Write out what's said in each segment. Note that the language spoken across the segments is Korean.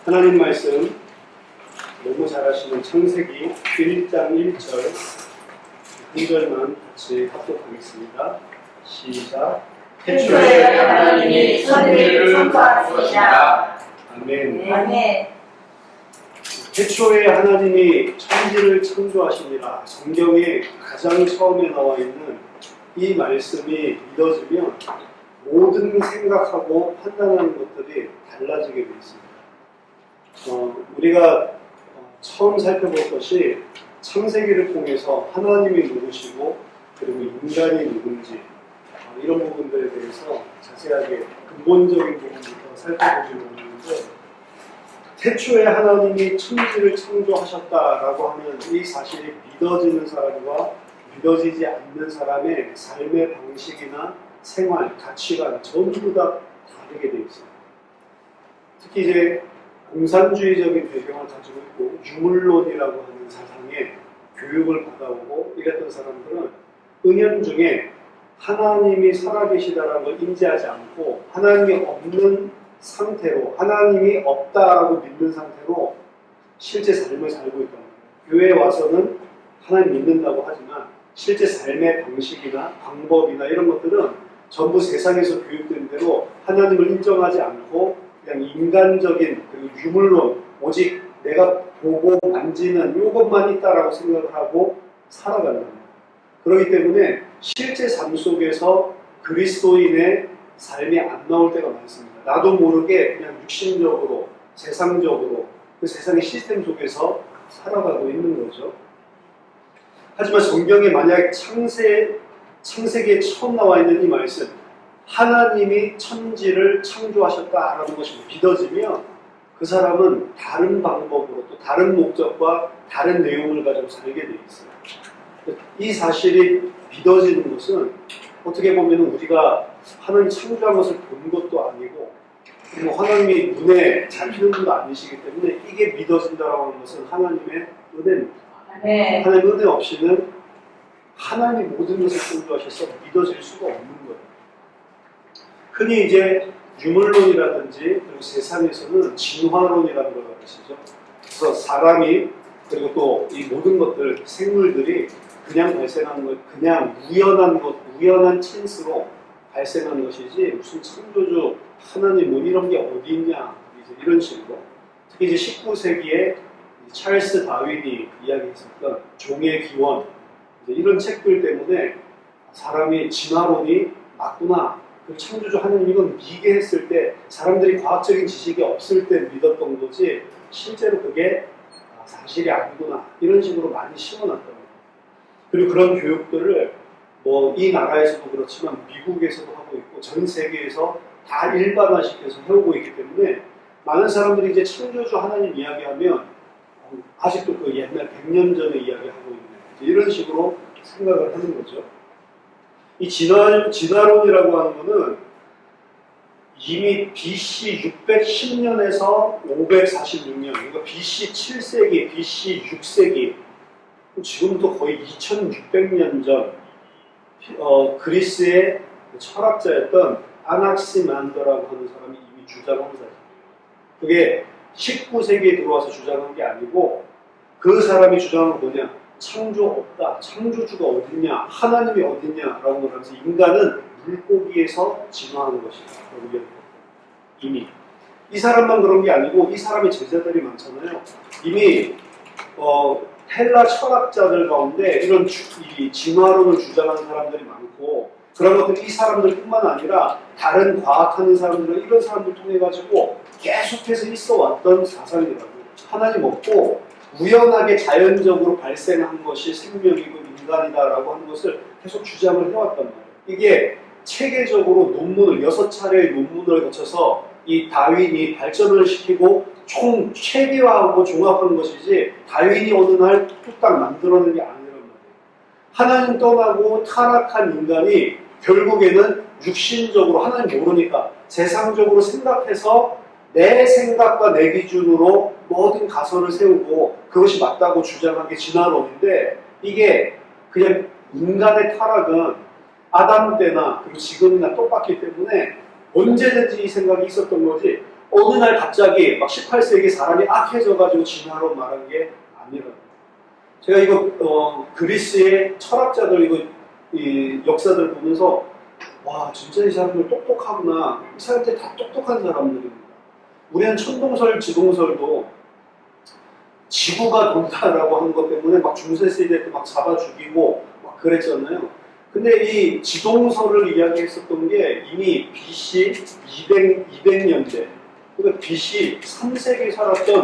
하나님 말씀 너무 잘 아시는 창세기 1장 1절 한 절만 같이 합독하겠습니다. 시작. 태초에 하나님이 천지를 창조하시니라. 아멘. 아멘. 태초에 하나님이 천지를 창조하시니라. 성경에 가장 처음에 나와 있는 이 말씀이 믿어지면 모든 생각하고 판단하는 것들이 달라지게 되어 있습니다. 우리가 처음 살펴볼 것이 창세기를 통해서 하나님이 누구시고 그리고 인간이 누군지 이런 부분들에 대해서 자세하게 근본적인 부분부터 살펴보기로 하는데, 태초에 하나님이 천지를 창조하셨다라고 하는 이 사실이 믿어지는 사람과 믿어지지 않는 사람의 삶의 방식이나 생활, 가치관 전부 다 다르게 되어 있습니다. 특히 이제 공산주의적인 배경을 가지고 있고 유물론이라고 하는 사상에 교육을 받아오고 이랬던 사람들은 은연중에 하나님이 살아계시다라는 걸 인지하지 않고 하나님이 없는 상태로, 하나님이 없다라고 믿는 상태로 실제 삶을 살고 있다는 거예요. 교회에 와서는 하나님 믿는다고 하지만 실제 삶의 방식이나 방법이나 이런 것들은 전부 세상에서 교육된 대로 하나님을 인정하지 않고 그냥 인간적인 그리고 유물론, 오직 내가 보고 만지는 이것만 있다라고 생각을 하고 살아간다는 거예요. 그렇기 때문에 실제 삶 속에서 그리스도인의 삶이 안 나올 때가 많습니다. 나도 모르게 그냥 육신적으로, 세상적으로 그 세상의 시스템 속에서 살아가고 있는 거죠. 하지만 성경에 만약 창세기에 처음 나와 있는 이 말씀, 하나님이 천지를 창조하셨다라는 것이 믿어지면 그 사람은 다른 방법으로 또 다른 목적과 다른 내용을 가지고 살게 되어 있어요. 이 사실이 믿어지는 것은 어떻게 보면 우리가 하나님 창조한 것을 본 것도 아니고 그리고 하나님이 눈에 잡히는 분도 아니시기 때문에 이게 믿어진다라고 하는 것은 하나님의 은혜입니다. 네. 하나님의 은혜 없이는 하나님 모든 것을 창조하셔서 믿어질 수가 없는 거예요. 흔히 이제 유물론이라든지 그리고 세상에서는 진화론이라는 걸 가르치죠. 그래서 사람이 그리고 또 이 모든 것들, 생물들이 그냥 발생하는 것, 그냥 우연한 찬스로 발생한 것이지 무슨 창조주 하나님 뭐 이런 게 어디 있냐 이제 이런 식으로. 특히 이제 19세기에 찰스 다윈이 이야기했었던 종의 기원 이런 책들 때문에 사람이 진화론이 맞구나, 그 창조주 하나님 이건 미개했을 때 사람들이 과학적인 지식이 없을 때 믿었던 거지 실제로 그게 사실이 아니구나 이런 식으로 많이 심어놨던 거예요. 그리고 그런 교육들을 뭐 이 나라에서도 그렇지만 미국에서도 하고 있고 전 세계에서 다 일반화시켜서 해오고 있기 때문에 많은 사람들이 이제 창조주 하나님 이야기하면 아직도 그 옛날 100년 전에 이야기하고 있는 이런 식으로 생각을 하는 거죠. 이 진화론이라고 하는 거는 이미 BC 610년에서 546년, 그러니까 BC 7세기, BC 6세기, 지금부터 거의 2600년 전 그리스의 철학자였던 아낙시만더라고 하는 사람이 이미 주장한 거죠. 그게 19세기에 들어와서 주장한 게 아니고 그 사람이 주장한 건 뭐냐? 창조 없다, 창조주가 어딨냐, 하나님이 어딨냐라고 말하면서 인간은 물고기에서 진화하는 것이다. 이미 이 사람만 그런 게 아니고 이 사람의 제자들이 많잖아요. 이미 헬라 철학자들 가운데 이런 이 진화론을 주장하는 사람들이 많고 그런 것들이 이 사람들뿐만 아니라 다른 과학하는 사람들은 이런 사람들 통해 가지고 계속해서 있어 왔던 사상이라고. 하나님 없고 우연하게 자연적으로 발생한 것이 생명이고 인간이다라고 하는 것을 계속 주장을 해왔단 말이에요. 이게 체계적으로 논문을 6차례의 논문을 거쳐서 이 다윈이 발전을 시키고 총 체계화하고 종합한 것이지 다윈이 어느 날 뚝딱 만들어낸 게 아니란 말이에요. 하나님 떠나고 타락한 인간이 결국에는 육신적으로 하나님 모르니까 세상적으로 생각해서 내 생각과 내 기준으로 모든 가설을 세우고 그것이 맞다고 주장한 게 진화론인데, 이게 그냥 인간의 타락은 아담 때나 그리고 지금이나 똑같기 때문에 언제든지 이 생각이 있었던 거지 어느 날 갑자기 막 18세기 사람이 악해져가지고 진화로 말한 게 아니라고. 제가 이거 그리스의 철학자들 이 역사들 보면서 와 진짜 이 사람들 똑똑하구나. 이 사람들 다 똑똑한 사람들입니다. 우리는 천동설, 지동설도 지구가 돈다라고 하는 것 때문에 막 중세시대 때 막 잡아 죽이고 막 그랬잖아요. 근데 이 지동설을 이야기했었던 게 이미 BC 200년대, 그러니까 BC 3세기 살았던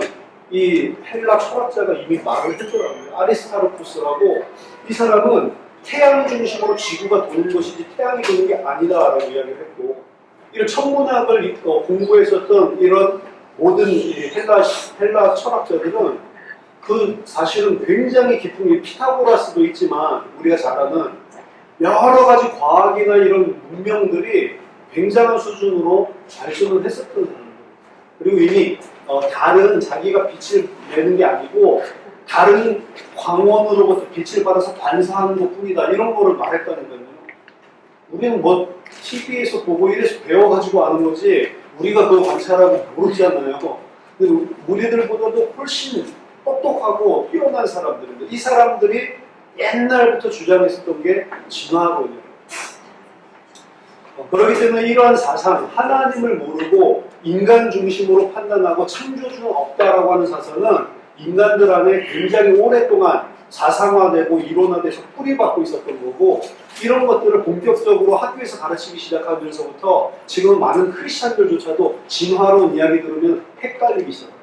이 헬라 철학자가 이미 말을 해주더라고요. 아리스타르쿠스라고. 이 사람은 태양 중심으로 지구가 도는 것이지 태양이 도는 게 아니다라고 이야기를 했고, 이런 천문학을 공부했었던 이런 모든 이 헬라 철학자들은 그 사실은 굉장히 깊은 게 피타고라스도 있지만 우리가 잘 아는 여러 가지 과학이나 이런 문명들이 굉장한 수준으로 발전을 했었던 사람들. 그리고 이미 달은 자기가 빛을 내는 게 아니고 다른 광원으로부터 빛을 받아서 반사하는 것 뿐이다. 이런 거를 말했다는 거예요. 우리는 뭐 TV에서 보고 이래서 배워가지고 아는 거지 우리가 그거 관찰하고 모르잖아요. 근데 우리들보다도 훨씬 똑똑하고 뛰어난 사람들인데 이 사람들이 옛날부터 주장했었던 게 진화론이에요. 그렇기 때문에 이러한 사상, 하나님을 모르고 인간 중심으로 판단하고 창조주는 없다라고 하는 사상은 인간들 안에 굉장히 오랫동안 사상화되고 이론화돼서 뿌리박고 있었던 거고, 이런 것들을 본격적으로 학교에서 가르치기 시작하면서부터 지금 많은 크리스찬들조차도 진화론 이야기 들으면 헷갈리기 시작합니다.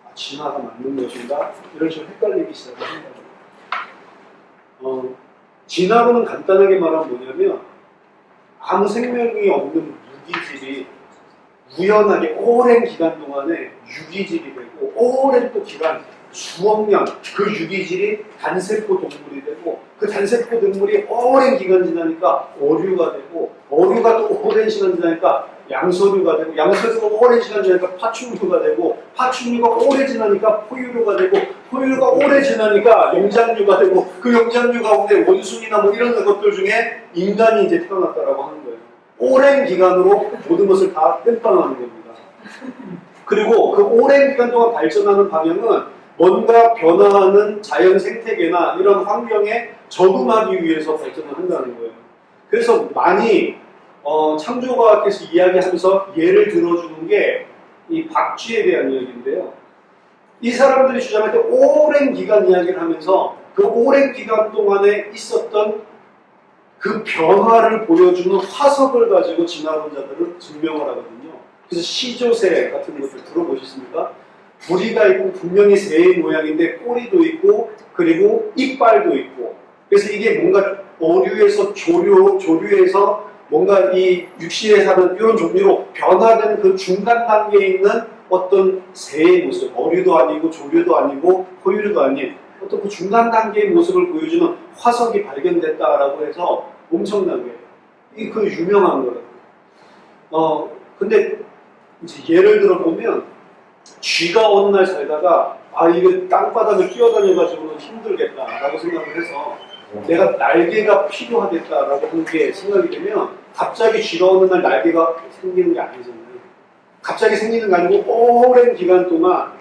아, 진화가 맞는 것인가? 이런 식으로 헷갈리기 시작합니다. 진화론은 간단하게 말하면 뭐냐면 아무 생명이 없는 무기질이 우연하게 오랜 기간 동안에 유기질이 되고 오랜 또 기간 수억 년 그 유기질이 단세포 동물이 되고 그 단세포 동물이 오랜 기간 지나니까 어류가 되고 어류가 또 오랜 시간 지나니까 양서류가 되고 양서류가 오랜 시간 지나니까 파충류가 되고 파충류가 오래 지나니까 포유류가 되고 포유류가 오래 지나니까 영장류가 되고 그 영장류 가운데 원숭이나 뭐 이런 것들 중에 인간이 이제 태어났다라고 하는 거예요. 오랜 기간으로 모든 것을 다 땜빵하는 겁니다. 그리고 그 오랜 기간 동안 발전하는 방향은 뭔가 변화하는 자연 생태계나 이런 환경에 적응하기 위해서 발전을 한다는 거예요. 그래서 많이 창조과학에서 이야기하면서 예를 들어주는 게 이 박쥐에 대한 이야기인데요. 이 사람들이 주장할 때 오랜 기간 이야기를 하면서 그 오랜 기간 동안에 있었던 그 변화를 보여주는 화석을 가지고 진화론자들은 증명을 하거든요. 그래서 시조새 같은 것들 들어보셨습니까? 부리가 있고 분명히 새의 모양인데 꼬리도 있고 그리고 이빨도 있고, 그래서 이게 뭔가 어류에서 조류에서 뭔가 이 육지에 사는 이런 종류로 변화된 그 중간 단계에 있는 어떤 새의 모습, 어류도 아니고 조류도 아니고 포유류도 아닌 어떤 그 중간 단계의 모습을 보여주는 화석이 발견됐다라고 해서 엄청나게 그 유명한 거예요. 근데 이제 예를 들어 보면 쥐가 어느 날 살다가 이거 땅바닥을 뛰어다녀가지고는 힘들겠다라고 생각을 해서 내가 날개가 필요하겠다라고 한 게 생각이 되면 갑자기 쥐가 어느 날 날개가 생기는 게 아니잖아요. 갑자기 생기는 게 아니고 오랜 기간 동안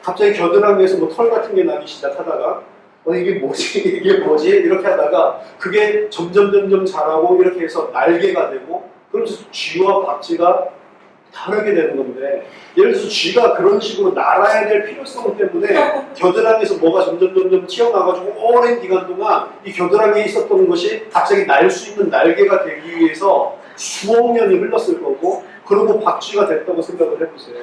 갑자기 겨드랑이에서 뭐 털 같은 게 나기 시작하다가 이게 뭐지 이렇게 하다가 그게 점점 자라고 이렇게 해서 날개가 되고, 그러면서 쥐와 박쥐가 다르게 되는 건데, 예를 들어서 쥐가 그런 식으로 날아야 될 필요성 때문에 겨드랑이에서 뭐가 점점 튀어나와가지고 오랜 기간 동안 이 겨드랑이에 있었던 것이 갑자기 날 수 있는 날개가 되기 위해서 수억 년이 흘렀을 거고, 그리고 박쥐가 됐다고 생각을 해보세요.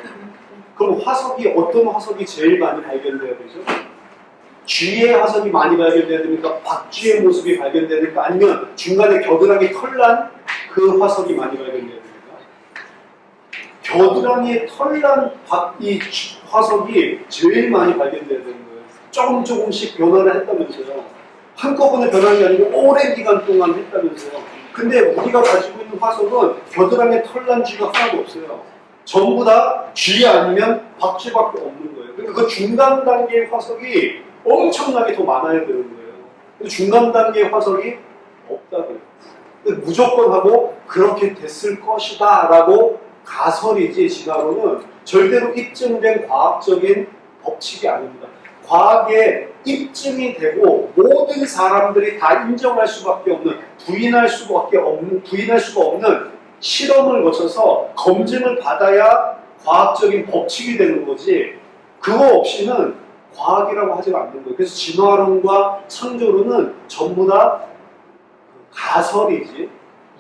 그럼 화석이 어떤 화석이 제일 많이 발견돼야 되죠? 쥐의 화석이 많이 발견돼야 됩니까? 박쥐의 모습이 발견돼야 됩니까? 아니면 중간에 겨드랑이 털난 그 화석이 많이 발견돼야 됩니까? 겨드랑이에 털난 이 화석이 제일 많이 발견돼야 되는 거예요. 조금씩 변화를 했다면서요. 한꺼번에 변하는 게 아니고 오랜 기간 동안 했다면서요. 근데 우리가 가지고 있는 화석은 겨드랑이에 털난 쥐가 하나도 없어요. 전부 다 쥐 아니면 박쥐밖에 없는 거예요. 그러니까 그 중간 단계의 화석이 엄청나게 더 많아야 되는 거예요. 근데 중간 단계의 화석이 없다고요. 무조건 하고 그렇게 됐을 것이다 라고 가설이지 진화론은 절대로 입증된 과학적인 법칙이 아닙니다. 과학에 입증이 되고 모든 사람들이 다 인정할 수밖에 없는, 부인할 수가 없는 실험을 거쳐서 검증을 받아야 과학적인 법칙이 되는 거지, 그거 없이는 과학이라고 하지 않는 거예요. 그래서 진화론과 창조론은 전부 다 가설이지,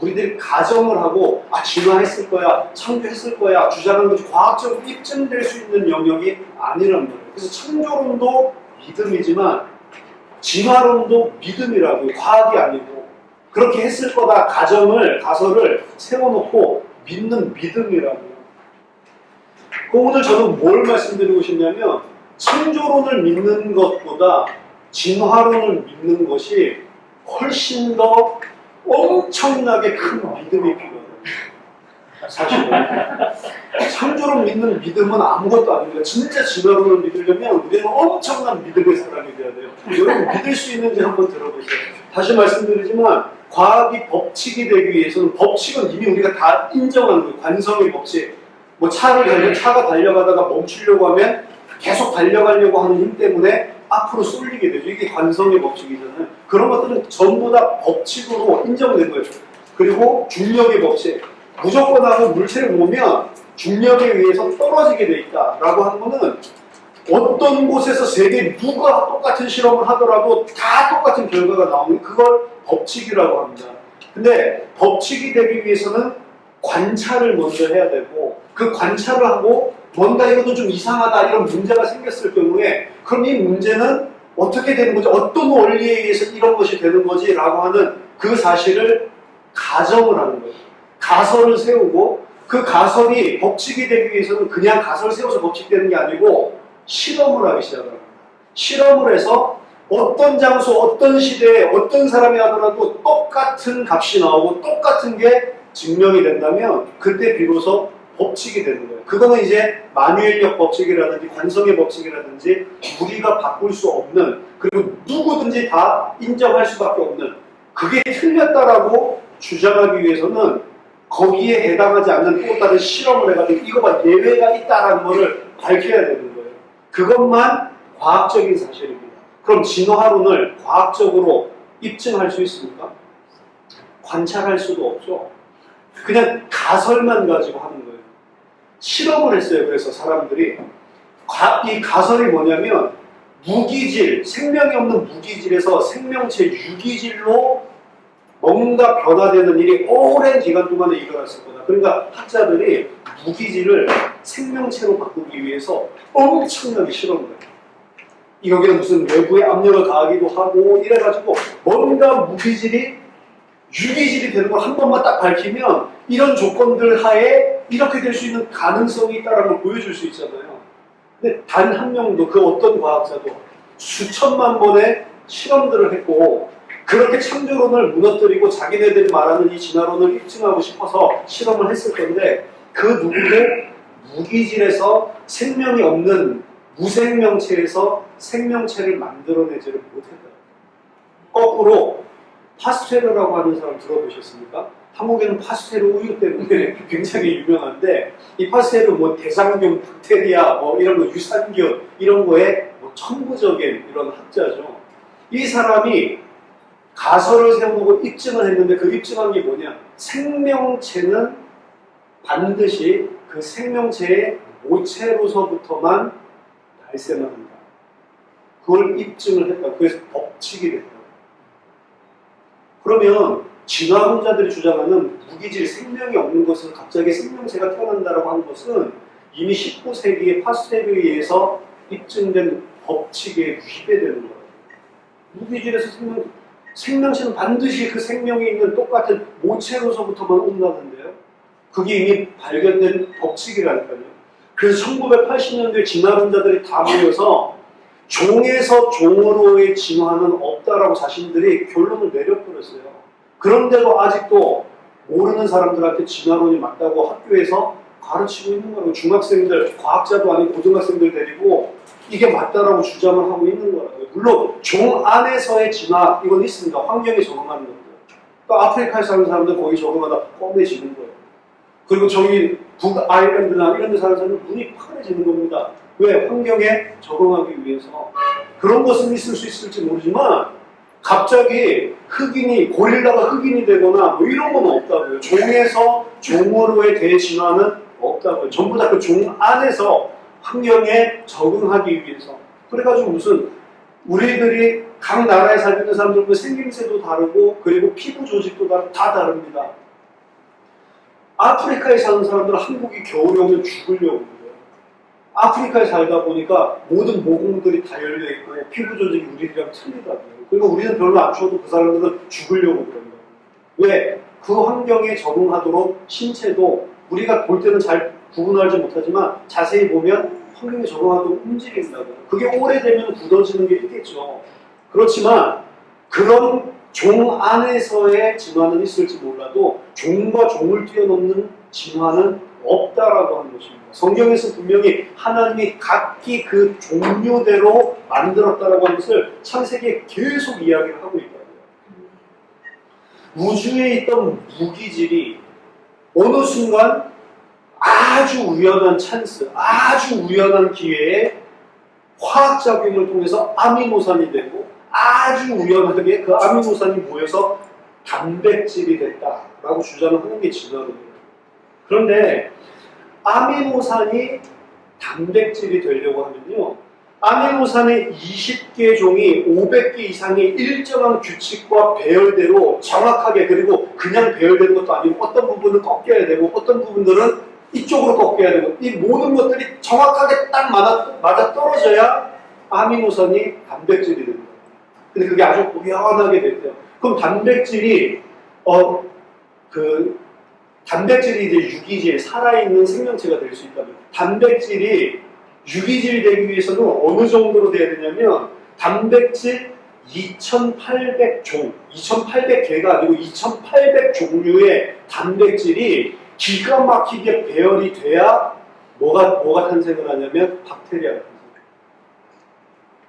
우리들이 가정을 하고 진화했을 거야, 창조했을 거야 주장하는 것이 과학적으로 입증될 수 있는 영역이 아니란 말이에요. 그래서 창조론도 믿음이지만 진화론도 믿음이라고요. 과학이 아니고. 그렇게 했을 거다 가설을 세워놓고 믿는 믿음이라고요. 오늘 저는 뭘 말씀드리고 싶냐면, 창조론을 믿는 것보다 진화론을 믿는 것이 훨씬 더 엄청나게 큰 믿음이 필요해요. 사실은 창조론 믿는 믿음은 아무것도 아닙니다. 진짜 진화론을 믿으려면 우리는 엄청난 믿음의 사람이 돼야 돼요. 여러분 믿을 수 있는지 한번 들어보세요. 다시 말씀드리지만 과학이 법칙이 되기 위해서는, 법칙은 이미 우리가 다 인정하는 거예요. 관성의 법칙. 뭐 차가 달려가다가 멈추려고 하면 계속 달려가려고 하는 힘 때문에 앞으로 쏠리게 되죠. 이게 관성의 법칙이잖아요. 그런 것들은 전부 다 법칙으로 인정된 거예요. 그리고 중력의 법칙. 무조건 하고 물체를 보면 중력에 의해서 떨어지게 돼 있다라고 하는 거는, 어떤 곳에서 세계 누가 똑같은 실험을 하더라도 다 똑같은 결과가 나오는, 그걸 법칙이라고 합니다. 근데 법칙이 되기 위해서는 관찰을 먼저 해야 되고, 그 관찰을 하고 뭔가 이것도 좀 이상하다 이런 문제가 생겼을 경우에, 그럼 이 문제는 어떻게 되는 거지? 어떤 원리에 의해서 이런 것이 되는 거지? 라고 하는 그 사실을 가정을 하는 거예요. 가설을 세우고, 그 가설이 법칙이 되기 위해서는 그냥 가설 세워서 법칙이 되는 게 아니고 실험을 하기 시작합니다. 실험을 해서 어떤 장소, 어떤 시대에 어떤 사람이 하더라도 똑같은 값이 나오고 똑같은 게 증명이 된다면 그때 비로소 법칙이 되는 거예요. 그거는 이제 만유인력 법칙이라든지 관성의 법칙이라든지 우리가 바꿀 수 없는, 그리고 누구든지 다 인정할 수밖에 없는, 그게 틀렸다라고 주장하기 위해서는 거기에 해당하지 않는 또 다른 실험을 해가지고 이거가 예외가 있다라는 것을 밝혀야 되는 거예요. 그것만 과학적인 사실입니다. 그럼 진화론을 과학적으로 입증할 수 있습니까? 관찰할 수도 없죠. 그냥 가설만 가지고 하는 거예요. 실험을 했어요. 그래서 사람들이 이 가설이 뭐냐면, 무기질, 생명이 없는 무기질에서 생명체 유기질로 뭔가 변화되는 일이 오랜 기간 동안에 일어났을 거다. 그러니까 학자들이 무기질을 생명체로 바꾸기 위해서 엄청나게 실험을 해요. 여기에 무슨 외부의 압력을 가하기도 하고 이래가지고 뭔가 무기질이 유기질이 되는 걸 한 번만 딱 밝히면 이런 조건들 하에 이렇게 될 수 있는 가능성이 있다는 걸 보여줄 수 있잖아요. 근데 단 한 명도, 그 어떤 과학자도 수천만 번의 실험들을 했고, 그렇게 창조론을 무너뜨리고 자기네들이 말하는 이 진화론을 입증하고 싶어서 실험을 했을 건데, 그 누구도 무기질에서 생명이 없는 무생명체에서 생명체를 만들어내지를 못했다. 거꾸로 파스테르라고 하는 사람 들어보셨습니까? 한국에는 파스테르 우유 때문에 굉장히 유명한데, 이 파스테르 뭐 대장균, 박테리아, 뭐 이런 거 유산균 이런 거에 뭐 천부적인 이런 학자죠. 이 사람이 가설을 세우고 입증을 했는데, 그 입증한 게 뭐냐? 생명체는 반드시 그 생명체의 모체로서부터만 발생합니다. 그걸 입증을 했다. 그래서 법칙이 됐다. 그러면 진화론자들이 주장하는 무기질, 생명이 없는 것은 갑자기 생명체가 태어난다라고 하는 것은 이미 19세기에 파스텔에 의해서 입증된 법칙에 위배되는 거예요. 무기질에서 생명체는 반드시 그 생명이 있는 똑같은 모체로서부터만 온다는데요. 그게 이미 발견된 법칙이라니까요. 그래서 1980년도에 진화론자들이 다 모여서 종에서 종으로의 진화는 없다라고 자신들이 결론을 내려버렸어요. 그런데도 아직도 모르는 사람들한테 진화론이 맞다고 학교에서 가르치고 있는 거라고. 중학생들, 과학자도 아닌 고등학생들 데리고 이게 맞다라고 주장을 하고 있는 거라고요. 물론 종 안에서의 진화, 이건 있습니다. 환경에 적응하는 것들. 또 아프리카에 사는 사람들 거기 적응하다 껌해지는 거예요. 그리고 저기 북아일랜드나 이런 데 사는 사람은 눈이 파래지는 겁니다. 왜? 환경에 적응하기 위해서. 그런 것은 있을 수 있을지 모르지만 갑자기 흑인이 고릴라가 흑인이 되거나 뭐 이런 건 없다고요. 종에서 종으로의 대진화는 없다고요. 전부 다 그 종 안에서 환경에 적응하기 위해서. 그래가지고 무슨 우리들이 각 나라에 살고 있는 사람들은 생김새도 다르고 그리고 피부 조직도 다 다릅니다. 아프리카에 사는 사람들은 한국이 겨울에 오면 죽으려고 그래요. 아프리카에 살다 보니까 모든 모공들이 다 열려있고 피부 조직이 우리들이랑 틀리다고요. 그리고 우리는 별로 안 추워도 그 사람들은 죽으려고 그런다. 왜? 그 환경에 적응하도록 신체도 우리가 볼 때는 잘 구분하지 못하지만 자세히 보면 환경에 적응하도록 움직인다고요. 그게 오래되면 굳어지는 게 있겠죠. 그렇지만 그런 종 안에서의 진화는 있을지 몰라도 종과 종을 뛰어넘는 진화는 없다라고 하는 것입니다. 성경에서 분명히 하나님이 각기 그 종류대로 만들었다라고 하는 것을 창세기에 계속 이야기를 하고 있다고요. 우주에 있던 무기질이 어느 순간 아주 우연한 찬스, 아주 우연한 기회에 화학작용을 통해서 아미노산이 되고 아주 우연하게 그 아미노산이 모여서 단백질이 됐다라고 주장을 하는 게 진화론이에요. 그런데 아미노산이 단백질이 되려고 하면요, 아미노산의 20개 종이 500개 이상의 일정한 규칙과 배열대로 정확하게, 그리고 그냥 배열되는 것도 아니고 어떤 부분은 꺾여야 되고 어떤 부분들은 이쪽으로 꺾여야 되고, 이 모든 것들이 정확하게 딱 맞아 떨어져야 아미노산이 단백질이 됩니다. 근데 그게 아주 우연하게 됐대요. 그럼 단백질이 단백질이 이제 유기질, 살아있는 생명체가 될 수 있다면, 단백질이 유기질 되기 위해서는 어느 정도로 돼야 되냐면 단백질 2800종, 2800개가 아니고 2800종류의 단백질이 기가 막히게 배열이 돼야 뭐가 탄생을 하냐면 박테리아가 탄생해요.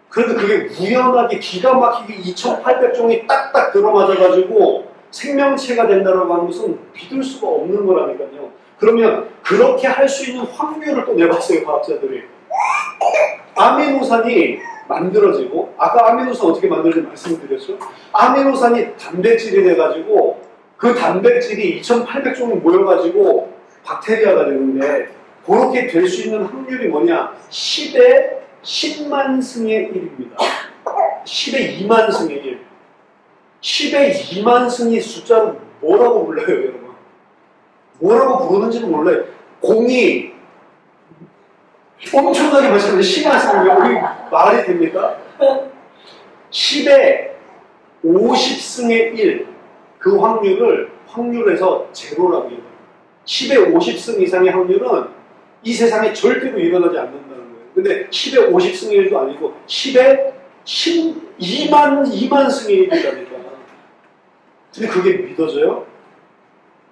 그런데 그게 우연하게 기가 막히게 2800종이 딱딱 들어맞아가지고 생명체가 된다고 하는 것은 믿을 수가 없는 거라니까요. 그러면 그렇게 할 수 있는 확률을 또 내봤어요, 과학자들이. 아미노산이 만들어지고, 아까 아미노산 어떻게 만들어지는지 말씀드렸죠? 아미노산이 단백질이 돼가지고 그 단백질이 2800종이 모여가지고 박테리아가 되는데, 그렇게 될 수 있는 확률이 뭐냐? 10의 10만 승의 1입니다. 10의 2만 승의 1. 10의 2만 승의 숫자를 뭐라고 불러요, 여러분? 뭐라고 부르는지는 몰라요. 공이 엄청나게 마시는데 10만 승이면 우리 말이 됩니까? 10의 50승의 1, 그 확률에서 제로라고 해요. 10의 50승 이상의 확률은 이 세상에 절대로 일어나지 않는다는 거예요. 근데 10의 50승의 1도 아니고 10의 2만 승의 1이라니까. 근데 그게 믿어져요?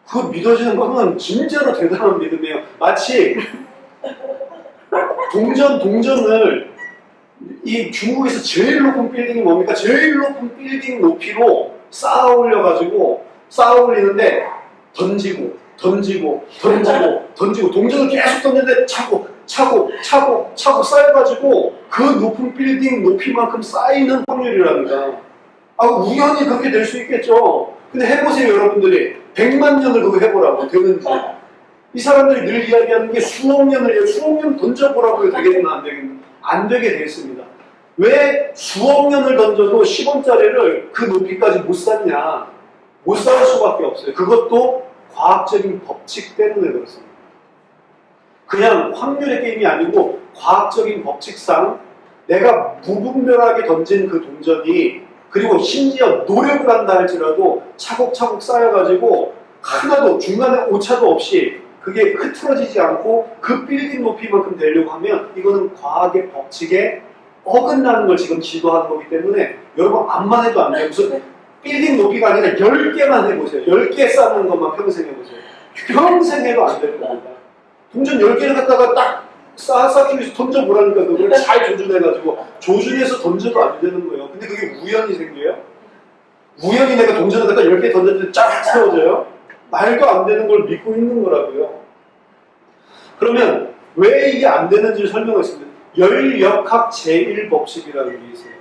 그 믿어지는 거는 진짜로 대단한 믿음이에요. 마치 동전을 이 중국에서 제일 높은 빌딩이 뭡니까? 제일 높은 빌딩 높이로 쌓아 올리는데 던지고 동전을 계속 던지는데 차고 쌓여가지고 그 높은 빌딩 높이만큼 쌓이는 확률이라니까. 우연히 그렇게 될 수 있겠죠. 근데 해보세요, 여러분들이. 100만 년을 그거 해보라고. 되는지. 이 사람들이 늘 이야기하는 게 수억 년 던져보라고 해도 되겠나, 안 되겠나. 안 되게 되어 있습니다. 왜 수억 년을 던져도 10원짜리를 그 높이까지 못 쌓냐? 못 쌓을 수밖에 없어요. 그것도 과학적인 법칙 때문에 그렇습니다. 그냥 확률의 게임이 아니고 과학적인 법칙상 내가 무분별하게 던진 그 동전이, 그리고 심지어 노력을 한다 할지라도 차곡차곡 쌓여가지고 하나도 중간에 오차도 없이 그게 흐트러지지 않고 그 빌딩 높이만큼 되려고 하면 이거는 과학의 법칙에 어긋나는 걸 지금 지도하는 거기 때문에 여러분 암만 해도 안 돼요. 무슨 빌딩 높이가 아니라 10개만 해보세요. 10개 쌓는 것만 평생 해보세요. 평생 해도 안 될 겁니다. 동전 10개를 갖다가 딱 쌓기 위해서 던져보라니까 그걸 잘 조준해가지고 조준해서 던져도 안 되는 거예요. 근데 그게 우연히 생겨요? 우연히 내가 동전을 갖다 10개 던졌는데 쫙 세워져요? 말도 안 되는 걸 믿고 있는 거라고요. 그러면 왜 이게 안 되는지를 설명하겠습니다. 열역학 제1법칙이라는 게 있어요.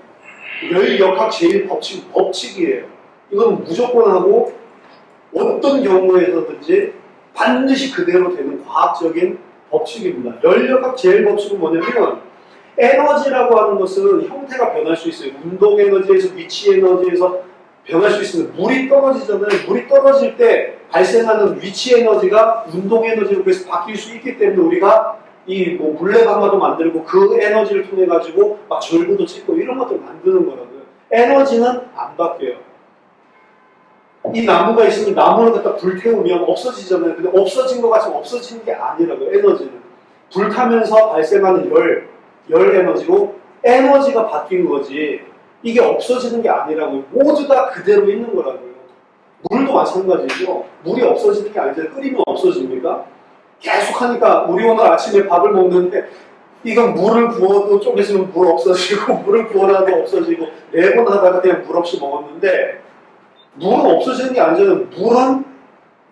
열역학 제1법칙, 법칙이에요. 이건 무조건 하고 어떤 경우에서든지 반드시 그대로 되는 과학적인 법칙입니다. 열역학 제1법칙은 뭐냐면 에너지라고 하는 것은 형태가 변할 수 있어요. 운동 에너지에서 위치 에너지에서 변할 수 있습니다. 물이 떨어지잖아요. 물이 떨어질 때 발생하는 위치 에너지가 운동 에너지로 그래서 바뀔 수 있기 때문에 우리가 이 뭐 물레방아도 만들고 그 에너지를 통해 가지고 막 절구도 찍고 이런 것들 만드는 거라고요. 에너지는 안 바뀌어요. 이 나무가 있으면 나무를 갖다 불태우면 없어지잖아요. 근데 없어진 것 같지만 없어지는 게 아니라고요. 에너지는 불타면서 발생하는 열 에너지로 에너지가 바뀐 거지 이게 없어지는 게 아니라고요. 모두 다 그대로 있는 거라고요. 물도 마찬가지죠. 물이 없어지는 게 아니잖아요. 끓이면 없어집니까? 계속 하니까 우리 오늘 아침에 밥을 먹는데 이건 물을 부어도 좀 있으면 물 없어지고 물을 부어놔도 없어지고 4번 하다가 그냥 물 없이 먹었는데 물은 없어지는 게 아니잖아요. 물은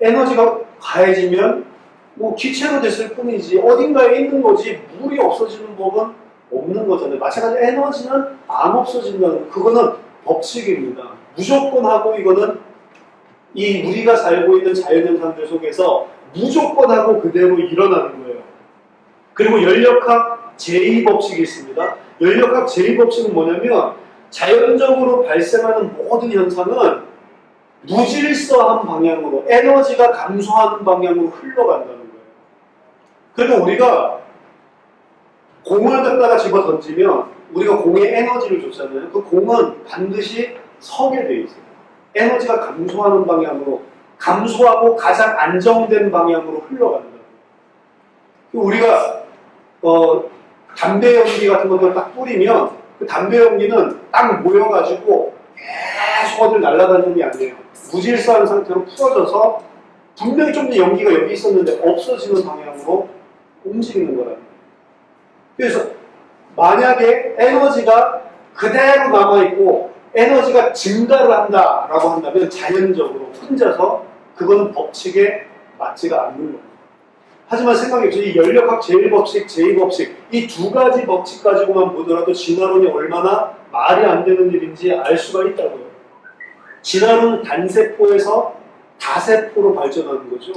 에너지가 가해지면 뭐 기체로 됐을 뿐이지 어딘가에 있는 거지 물이 없어지는 법은 없는 거잖아요. 마찬가지로 에너지는 안 없어진다는 그거는 법칙입니다. 무조건 하고 이거는 이 우리가 살고 있는 자연현상들 속에서 무조건 하고 그대로 일어나는 거예요. 그리고 열역학 제2법칙이 있습니다. 열역학 제2법칙은 뭐냐면 자연적으로 발생하는 모든 현상은 무질서한 방향으로 에너지가 감소하는 방향으로 흘러간다는 거예요. 그러니까 우리가 공을 갖다가 집어 던지면 우리가 공에 에너지를 줬잖아요. 그 공은 반드시 서게 돼 있어요. 에너지가 감소하는 방향으로 감소하고 가장 안정된 방향으로 흘러간다. 우리가 담배 연기 같은 것들 딱 뿌리면 그 담배 연기는 딱 모여가지고 계속 어딜 날아다니는 게 아니에요. 무질서한 상태로 풀어져서 분명히 좀 더 연기가 여기 있었는데 없어지는 방향으로 움직이는 거라는 거예요. 그래서 만약에 에너지가 그대로 남아있고 에너지가 증가를 한다라고 한다면 자연적으로 혼자서 그거는 법칙에 맞지가 않는 겁니다. 하지만 생각해보세요. 이 열역학 제1법칙, 제2법칙 이 두 가지 법칙 가지고만 보더라도 진화론이 얼마나 말이 안 되는 일인지 알 수가 있다고요. 진화론은 단세포에서 다세포로 발전하는 거죠.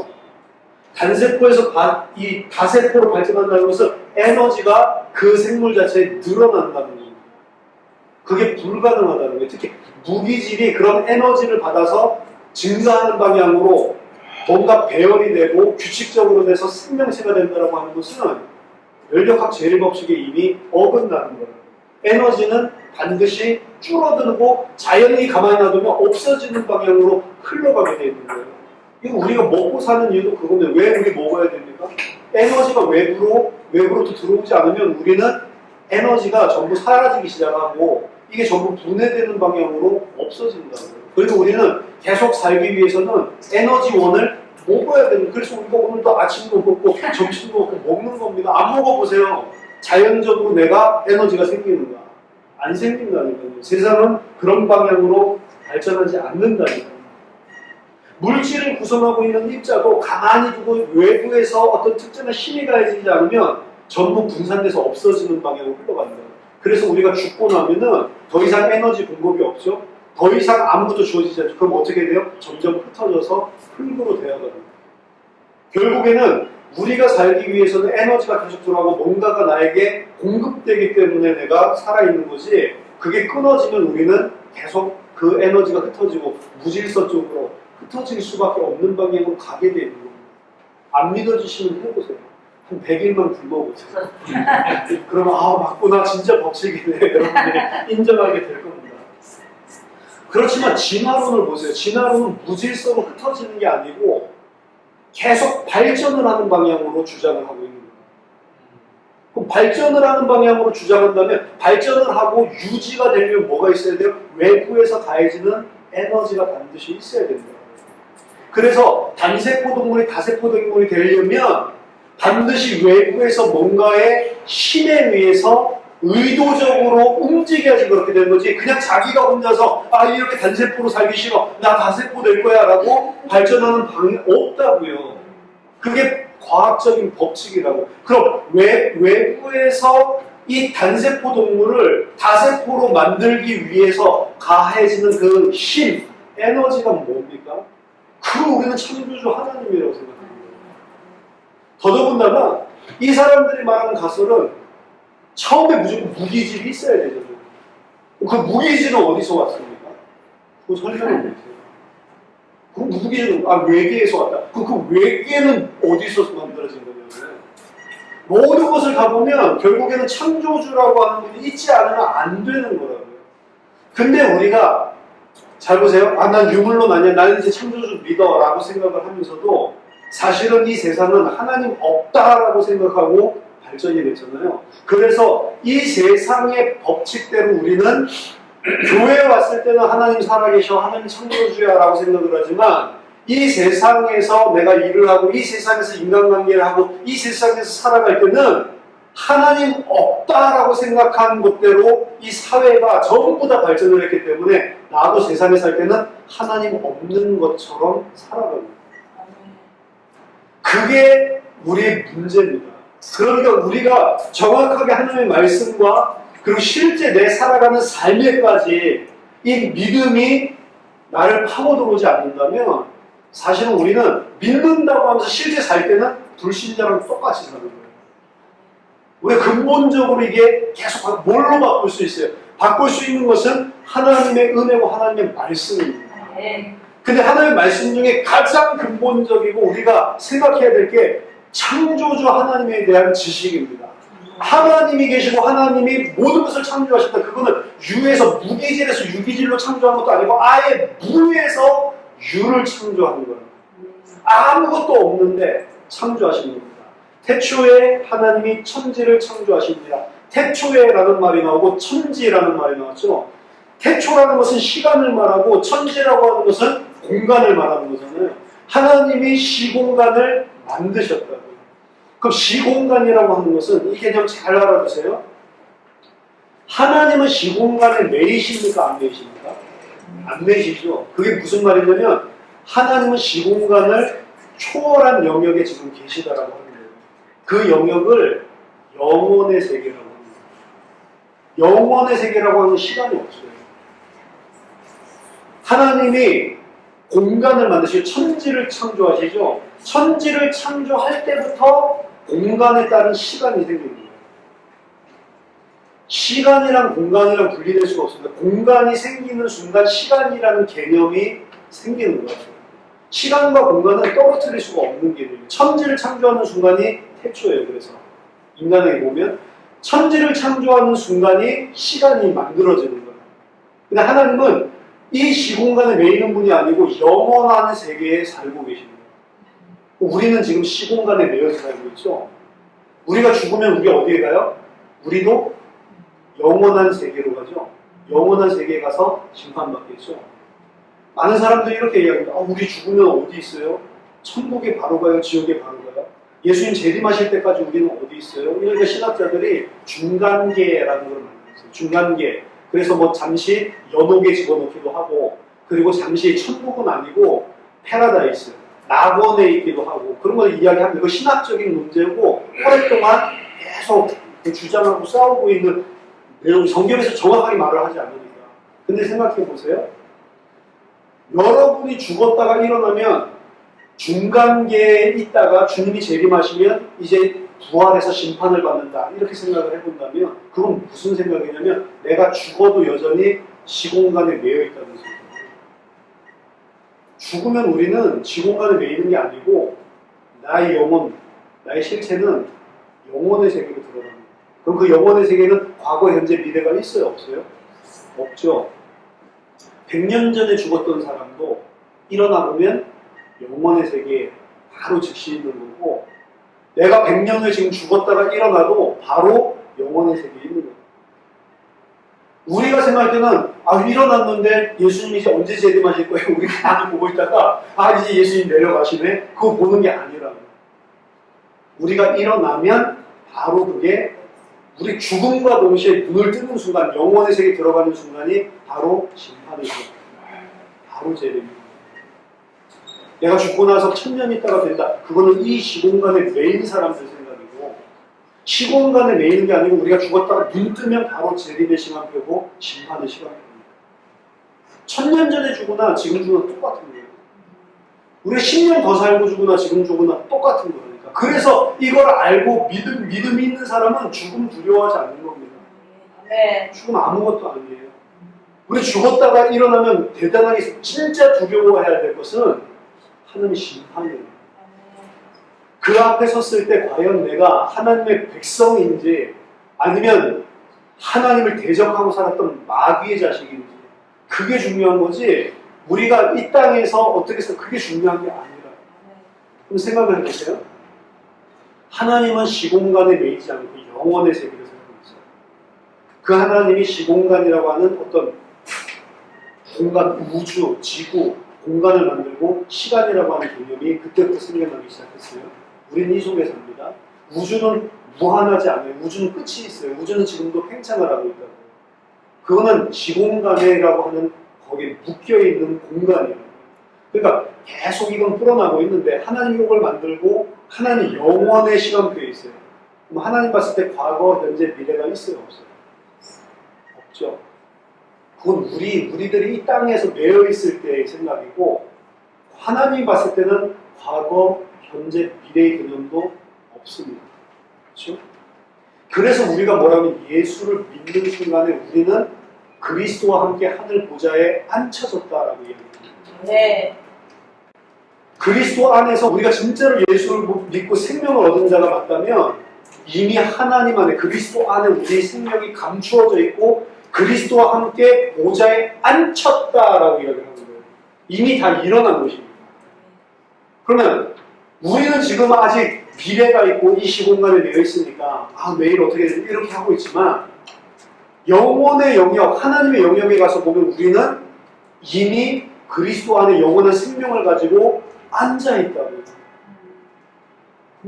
단세포에서 이 다세포로 발전한다는 것은 에너지가 그 생물 자체에 늘어난다는 겁니다. 그게 불가능하다는 거예요. 특히 무기질이 그런 에너지를 받아서 증가하는 방향으로 뭔가 배열이 되고 규칙적으로 돼서 생명체가 된다고 하는 것은 열역학 제1법칙에 이미 어긋나는 거예요. 에너지는 반드시 줄어들고 자연히 가만히 놔두면 없어지는 방향으로 흘러가게 되어 있는 거예요. 이거 우리가 먹고 사는 이유도 그거면 왜 우리 먹어야 됩니까? 에너지가 외부로부터 들어오지 않으면 우리는 에너지가 전부 사라지기 시작하고 이게 전부 분해되는 방향으로 없어진다고요. 그리고 우리는 계속 살기 위해서는 에너지원을 먹어야 되는 그래서 우리가 오늘도 아침도 먹고 점심도 먹고 먹는 겁니다. 안 먹어보세요. 자연적으로 내가 에너지가 생기는가? 안 생긴다니까요. 세상은 그런 방향으로 발전하지 않는다니까요. 물질을 구성하고 있는 입자도 가만히 두고 외부에서 어떤 특정한 힘이 가해지지 않으면 전부 분산돼서 없어지는 방향으로 흘러간다. 그래서 우리가 죽고 나면은 더 이상 에너지 공급이 없죠. 더 이상 아무것도 주어지지 않죠. 그럼 어떻게 돼요? 점점 흩어져서 흙으로 되어가거든요. 결국에는 우리가 살기 위해서는 에너지가 계속 들어가고 뭔가가 나에게 공급되기 때문에 내가 살아있는 거지 그게 끊어지면 우리는 계속 그 에너지가 흩어지고 무질서 쪽으로 흩어질 수밖에 없는 방향으로 가게 되는 겁니다. 안 믿어지시면 해보세요. 한 100일만 굶어보세요. 그러면 맞구나 진짜 법칙이네 여러분들이 인정하게 될 겁니다. 그렇지만 진화론을 보세요. 진화론은 무질서로 흩어지는 게 아니고 계속 발전을 하는 방향으로 주장을 하고 있는 거예요. 그럼 발전을 하는 방향으로 주장한다면 발전을 하고 유지가 되려면 뭐가 있어야 돼요? 외부에서 가해지는 에너지가 반드시 있어야 된다. 그래서 단세포 동물이 다세포 동물이 되려면 반드시 외부에서 뭔가의 힘에 의해서 의도적으로 움직여야지 그렇게 되는 거지 그냥 자기가 혼자서 이렇게 단세포로 살기 싫어 나 다세포 될 거야 라고 발전하는 방이 없다고요. 그게 과학적인 법칙이라고. 그럼 외부에서 이 단세포 동물을 다세포로 만들기 위해서 가해지는 그 힘, 에너지가 뭡니까? 그걸 우리는 창조주 하나님이라고 생각합니다. 더더군다나 이 사람들이 말하는 가설은 처음에 무조건 무기질이 있어야 되잖아요. 그 무기질은 어디서 왔습니까? 그거 설명을 못해요. 그 무기질은 외계에서 왔다. 그 외계는 어디서 만들어진 거냐면 모든 것을 가보면 결국에는 창조주라고 하는 분이 있지 않으면 안 되는 거라고요. 근데 우리가 잘 보세요. 난 유물론 아니야. 나는 이제 창조주 믿어 라고 생각을 하면서도 사실은 이 세상은 하나님 없다라고 생각하고 발전이 됐잖아요. 그래서 이 세상의 법칙대로 우리는 교회에 왔을 때는 하나님 살아계셔, 하나님 창조주야 라고 생각을 하지만 이 세상에서 내가 일을 하고 이 세상에서 인간관계를 하고 이 세상에서 살아갈 때는 하나님 없다라고 생각한 것대로 이 사회가 전부 다 발전을 했기 때문에 나도 세상에 살 때는 하나님 없는 것처럼 살아갑니다. 그게 우리의 문제입니다. 그러니까 우리가 정확하게 하나님의 말씀과 그리고 실제 내 살아가는 삶에까지 이 믿음이 나를 파고들어오지 않는다면 사실은 우리는 믿는다고 하면서 실제 살 때는 불신자랑 똑같이 사는 거예요. 우리가 근본적으로 이게 계속 뭘로 바꿀 수 있어요? 바꿀 수 있는 것은 하나님의 은혜고 하나님의 말씀입니다. 근데 하나님의 말씀 중에 가장 근본적이고 우리가 생각해야 될 게 창조주 하나님에 대한 지식입니다. 하나님이 계시고 하나님이 모든 것을 창조하셨다. 그거는 유에서 무기질에서 유기질로 창조한 것도 아니고 아예 무에서 유를 창조하는 거예요. 아무것도 없는데 창조하신 겁니다. 태초에 하나님이 천지를 창조하십니다. 태초에라는 말이 나오고 천지라는 말이 나왔죠. 태초라는 것은 시간을 말하고 천지라고 하는 것은 공간을 말하는 거잖아요. 하나님이 시공간을 만드셨다고요. 그럼 시공간이라고 하는 것은 이 개념 잘 알아두세요. 하나님은 시공간에 매이십니까? 안 매이십니까? 안 매이시죠. 그게 무슨 말이냐면 하나님은 시공간을 초월한 영역에 지금 계시다라고 하는 거예요. 그 영역을 영원의 세계라고 합니다. 영원의 세계라고 하는 시간이 없어요. 하나님이 공간을 만드시고 천지를 창조하시죠. 천지를 창조할 때부터 공간에 따른 시간이 생기는 거예요. 시간이랑 공간이랑 분리될 수가 없습니다. 공간이 생기는 순간 시간이라는 개념이 생기는 거예요. 시간과 공간은 떨어뜨릴 수가 없는 개념이에요. 천지를 창조하는 순간이 태초예요. 그래서 인간에게 보면 천지를 창조하는 순간이 시간이 만들어지는 거예요. 근데 하나님은 이 시공간에 매이는 분이 아니고 영원한 세계에 살고 계십니다. 우리는 지금 시공간에 매여서 살고 있죠. 우리가 죽으면 우리 어디에 가요? 우리도 영원한 세계로 가죠. 영원한 세계에 가서 심판받겠죠. 많은 사람들이 이렇게 얘기합니다. 우리 죽으면 어디 있어요? 천국에 바로 가요? 지옥에 바로 가요? 예수님 재림하실 때까지 우리는 어디 있어요? 이러니까 신학자들이 중간계라는 걸 만들었어요. 중간계. 그래서 뭐 잠시 연옥에 집어넣기도 하고, 그리고 잠시 천국은 아니고 패러다이스, 낙원에 있기도 하고, 그런 걸 이야기합니다. 그 신학적인 문제고 오랫동안 계속 주장하고 싸우고 있는 내용, 성경에서 정확하게 말을 하지 않으니까. 근데 생각해 보세요. 여러분이 죽었다가 일어나면 중간계에 있다가 주님이 재림하시면 이제 부활해서 심판을 받는다. 이렇게 생각을 해본다면 그건 무슨 생각이냐면 내가 죽어도 여전히 시공간에 매여 있다는 소리예요. 죽으면 우리는 시공간에 매이는 게 아니고 나의 영혼, 나의 실체는 영혼의 세계로 들어갑니다. 그럼 그 영혼의 세계는 과거, 현재, 미래가 있어요? 없어요? 없죠. 100년 전에 죽었던 사람도 일어나 보면 영혼의 세계에 바로 즉시 있는 거고, 내가 100년 후에 지금 죽었다가 일어나도 바로 영혼의 세계에 있는 거예요. 우리가 생각할 때는 일어났는데 예수님이 이제 언제 재림하실 거예요? 우리가 많이 보고 있다가 이제 예수님 내려가시네? 그거 보는 게 아니라고요. 우리가 일어나면 바로 그게 우리 죽음과 동시에 눈을 뜨는 순간, 영혼의 세계에 들어가는 순간이 바로 심판이죠. 바로 재림입니다. 내가 죽고 나서 1000년 있다가 된다. 그거는 이 시공간에 매인 사람들 생각이고, 시공간에 매이는 게 아니고 우리가 죽었다가 눈 뜨면 바로 재림의 시간표고 심판의 시간표입니다. 1000년 전에 죽으나 지금 죽으나 똑같은 거예요. 우리가 10년 더 살고 죽으나 지금 죽으나 똑같은 거니까. 그래서 이걸 알고 믿음이 있는 사람은 죽음 두려워하지 않는 겁니다. 네. 죽음 아무것도 아니에요. 우리 죽었다가 일어나면 대단하게 진짜 두려워해야 될 것은 하나님의 심판이에요. 그 앞에 섰을 때 과연 내가 하나님의 백성인지 아니면 하나님을 대적하고 살았던 마귀의 자식인지 그게 중요한 거지 우리가 이 땅에서 어떻게 해서 그게 중요한 게 아니라. 그럼 생각을 해보세요. 하나님은 시공간에 매이지 않고 영원의 세계를 살고 있어요. 그 하나님이 시공간이라고 하는 어떤 공간, 우주, 지구, 공간을 만들고 시간이라고 하는 개념이 그때부터 생겨나기 시작했어요. 우리는 이 속에 삽니다. 우주는 무한하지 않아요. 우주는 끝이 있어요. 우주는 지금도 팽창을 하고 있다고. 그거는 시공간이라고 하는 거기에 묶여있는 공간이에요. 그러니까 계속 이건 불어나고 있는데 하나님이 이걸 만들고 하나님이 영원의 시간표에 있어요. 그럼 하나님 봤을 때 과거, 현재, 미래가 있어요? 없어요? 없죠. 그건 우리들이 이 땅에서 매여 있을 때의 생각이고 하나님이 봤을 때는 과거, 현재, 미래의 개념도 없습니다. 그렇죠? 그래서 우리가 뭐라면 예수를 믿는 순간에 우리는 그리스도와 함께 하늘 보좌에 앉혀졌다라고 이야기합니다. 네. 그리스도 안에서 우리가 진짜로 예수를 믿고 생명을 얻은 자가 맞다면 이미 하나님 안에 그리스도 안에 우리의 생명이 감추어져 있고 그리스도와 함께 보좌에 앉혔다라고 이야기하는 거예요. 이미 다 일어난 것입니다. 그러면 우리는 지금 아직 미래가 있고 이 시공간에 매여 있으니까 매일 어떻게 되지 이렇게 하고 있지만 영혼의 영역, 하나님의 영역에 가서 보면 우리는 이미 그리스도 안에 영원한 생명을 가지고 앉아있다고요.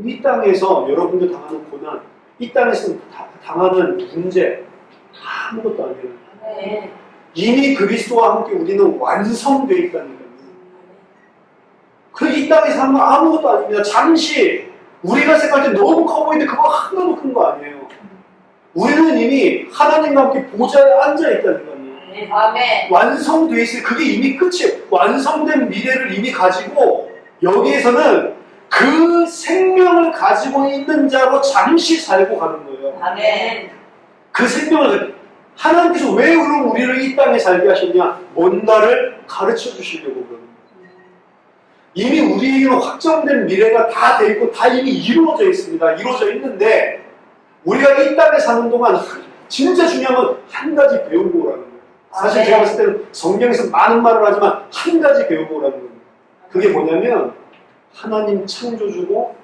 이 땅에서 여러분들 당하는 고난, 이 땅에서 당하는 문제 아무것도 아니에요. 네. 이미 그리스도와 함께 우리는 완성되어 있다는 거예요. 그 이 땅에서 사는 건 아무것도 아닙니다. 잠시 우리가 생각할 때 너무 커 보이는데 그거 하나도 큰 거 아니에요. 우리는 이미 하나님과 함께 보좌에 앉아있다는 거예요. 아멘. 완성되어 있어요. 그게 이미 끝이에요. 완성된 미래를 이미 가지고 여기에서는 그 생명을 가지고 있는 자로 잠시 살고 가는 거예요. 아멘. 그 생명을 하나님께서 왜 우리를 이 땅에 살게 하셨냐? 뭔가를 가르쳐 주시려고 그러는 거예요. 이미 우리에게는 확정된 미래가 다 돼 있고 다 이미 이루어져 있습니다. 이루어져 있는데 우리가 이 땅에 사는 동안 진짜 중요한 건 한 가지 배우고 오라는 거예요. 사실 제가 봤을 때는 성경에서 많은 말을 하지만 한 가지 배우고 오라는 겁니다. 그게 뭐냐면 하나님 창조주고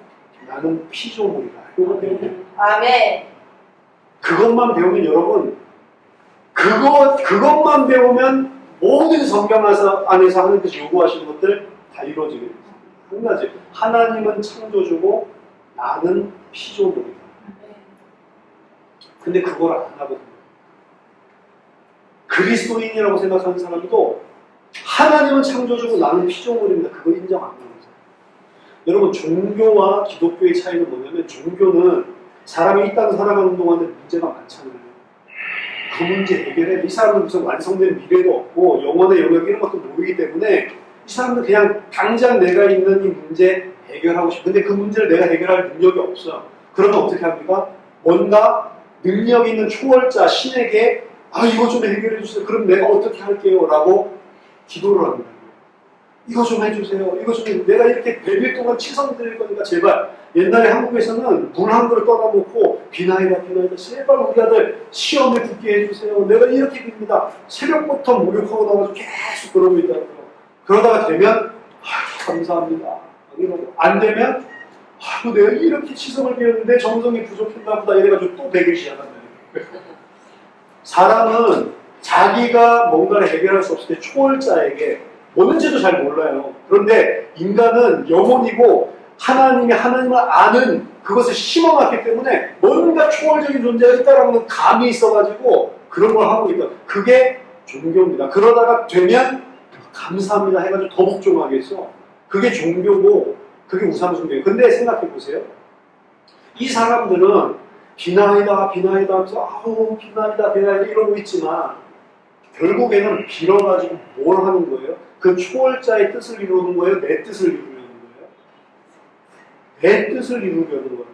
나는 피조물이다. 이거 배우고 아멘. 그것만 배우면 여러분 그것만 배우면 모든 성경 안에서 하나님께서 요구하시는 것들 다 이루어지게 됩니다. 한 가지 하나님은 창조주고 나는 피조물이다. 근데 그걸 안 하거든요. 그리스도인이라고 생각하는 사람도 하나님은 창조주고 나는 피조물입니다. 그걸 인정 안 하는 거죠. 여러분 종교와 기독교의 차이는 뭐냐면 종교는 사람이 이 땅 살아가는 동안에 문제가 많잖아요. 그 문제 해결해. 이 사람은 무슨 완성된 미래도 없고 영혼의 영역 이런 것도 모르기 때문에 이 사람은 그냥 당장 내가 있는 이 문제 해결하고 싶어. 근데 그 문제를 내가 해결할 능력이 없어요. 그러면 어떻게 합니까? 뭔가 능력 있는 초월자 신에게 이거 좀 해결해 주세요. 그럼 내가 어떻게 할게요? 라고 기도를 하는 거예요. 이거 좀 해주세요. 이거 좀 내가 이렇게 100일 동안 치성 드릴 거니까 제발. 옛날에 한국에서는 물 한 그릇 떠다 놓고 비나이다 제발 우리 아들 시험에 붙게 해주세요. 내가 이렇게 빕니다. 새벽부터 목욕하고 나와서 계속 그러고 있다고요. 그러다가 되면 감사합니다. 이러고 안 되면 내가 이렇게 치성을 배웠는데 정성이 부족했나 보다 이래가지고 또 100일 시작한다. 사람은 자기가 뭔가를 해결할 수 없을 때 초월자에게 뭔지도 잘 몰라요. 그런데 인간은 영혼이고 하나님을 아는 그것을 심어놨기 때문에 뭔가 초월적인 존재가 있다라는 감이 있어가지고 그런 걸 하고 있다. 그게 종교입니다. 그러다가 되면 감사합니다 해가지고 더 복종하겠죠. 그게 종교고 그게 우상숭배예요. 근데 생각해 보세요. 이 사람들은 비나이다 비나이다 하면서 아우 비나이다 비나이다 이러고 있지만 결국에는 빌어가지고 뭘 하는 거예요? 그 초월자의 뜻을 이루는 거예요? 내 뜻을 이루려는 거예요? 내 뜻을 이루려는 거예요.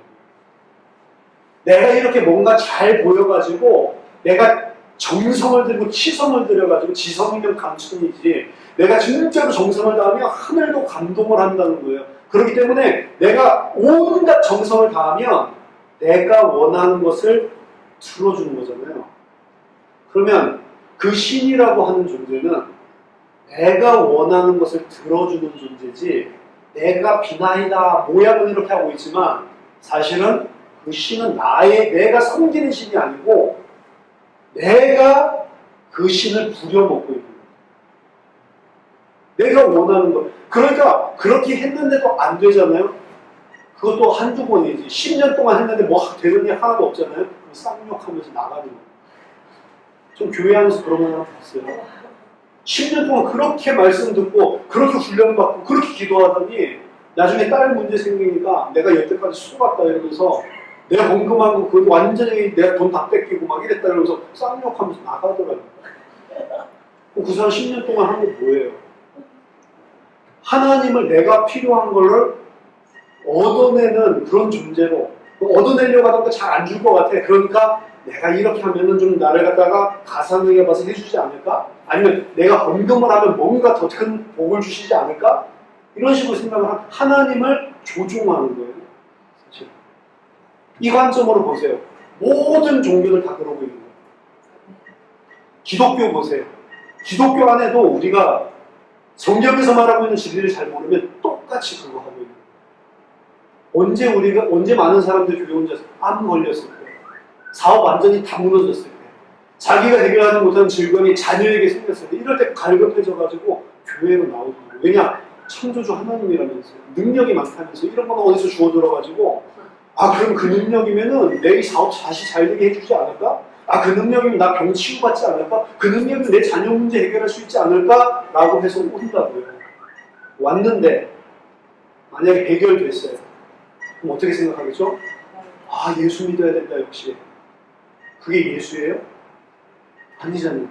내가 이렇게 뭔가 잘 보여가지고 내가 정성을 들이고 치성을 들여가지고 지성이면 감춘이지 내가 진짜로 정성을 다하면 하늘도 감동을 한다는 거예요. 그렇기 때문에 내가 온갖 정성을 다하면 내가 원하는 것을 들어주는 거잖아요. 그러면 그 신이라고 하는 존재는 내가 원하는 것을 들어주는 존재지 내가 비나이다 모양은 이렇게 하고 있지만 사실은 그 신은 내가 섬기는 신이 아니고 내가 그 신을 부려먹고 있는 거예요. 내가 원하는 것. 그러니까 그렇게 했는데도 안 되잖아요. 그것도 한두 번이지. 10년 동안 했는데 뭐 되는 일 하나도 없잖아요. 쌍욕하면서 나가는 거예요. 좀 교회 안에서 그런 거 하나 봤어요. 10년 동안 그렇게 말씀 듣고 그렇게 훈련받고 그렇게 기도하더니 나중에 딸 문제 생기니까 내가 여태까지 속았다 이러면서 내가 헌금한 거 그거 완전히 내가 돈 다 뺏기고 막 이랬다 이러면서 쌍욕하면서 나가더라고요. 그 사람 10년 동안 한 게 뭐예요? 하나님을 내가 필요한 거를 얻어내는 그런 존재로 얻어내려고 하다가 잘 안 줄 것 같아. 그러니까 내가 이렇게 하면은 좀 나를 갖다가 가상하게 봐서 해주지 않을까? 아니면 내가 헌금을 하면 뭔가 더 큰 복을 주시지 않을까? 이런 식으로 생각을 하나님을 조종하는 거예요. 사실. 이 관점으로 보세요. 모든 종교들 다 그러고 있는 거예요. 기독교 보세요. 기독교 안에도 우리가 성경에서 말하고 있는 진리를 잘 모르면 똑같이 그거 하고 있는 거예요. 언제 많은 사람들이 교회 혼자서 암 걸렸을 때, 사업 완전히 다 무너졌을 때, 자기가 해결하지 못하는 질병이 자녀에게 생겼을 때, 이럴 때 갈급해져가지고 교회로 나오는 거예요. 왜냐? 창조주 하나님이라면서요. 능력이 많다면서 이런 건 어디서 주워 들어가지고 그럼 그 능력이면은 내 사업 다시 잘 되게 해주지 않을까? 그 능력이면 나 병 치유받지 않을까? 그 능력이면 내 자녀 문제 해결할 수 있지 않을까? 라고 해서 온다고요. 왔는데 만약에 해결됐어요. 그럼 어떻게 생각하겠죠? 예수 믿어야 된다 역시. 그게 예수예요? 아니잖아요.